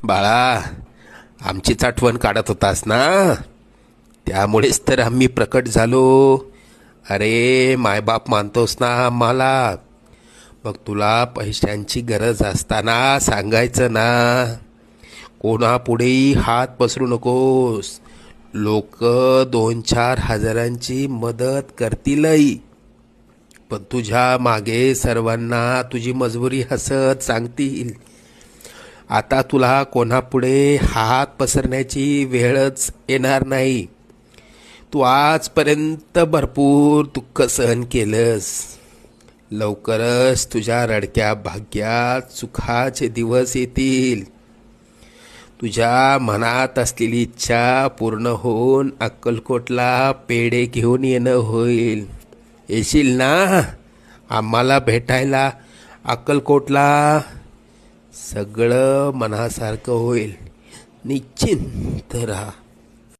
बाळा, आमचीच आठवण काढत होतास ना, त्यामुळेच तर आम्ही प्रकट झालो. अरे मायबाप मानतोस ना आम्हाला, मग तुला पैशांची गरज असताना सांगायचं ना. कोणापुढेही हात पसरू नकोस. लोक 2-4 हजारांची मदत करतीलही, पण तुझ्या मागे सर्वांना तुझी मजबुरी हसत सांगतील. आता तुला कोणापुढे हात पसरण्याची वेळच येणार नाही. तू आजपर्यंत भरपूर दुःख सहन केलंस. लवकरच तुझ्या रडक्या भाग्यात सुखाचे दिवस येतील. तुझ्या मनात असलेली इच्छा पूर्ण होऊन अक्कलकोटला पेढे घेऊन येणं होईल. येशील ना आम्हाला भेटायला अक्कलकोटला? सगळं मनासारखं होईल. निश्चिंत राहा.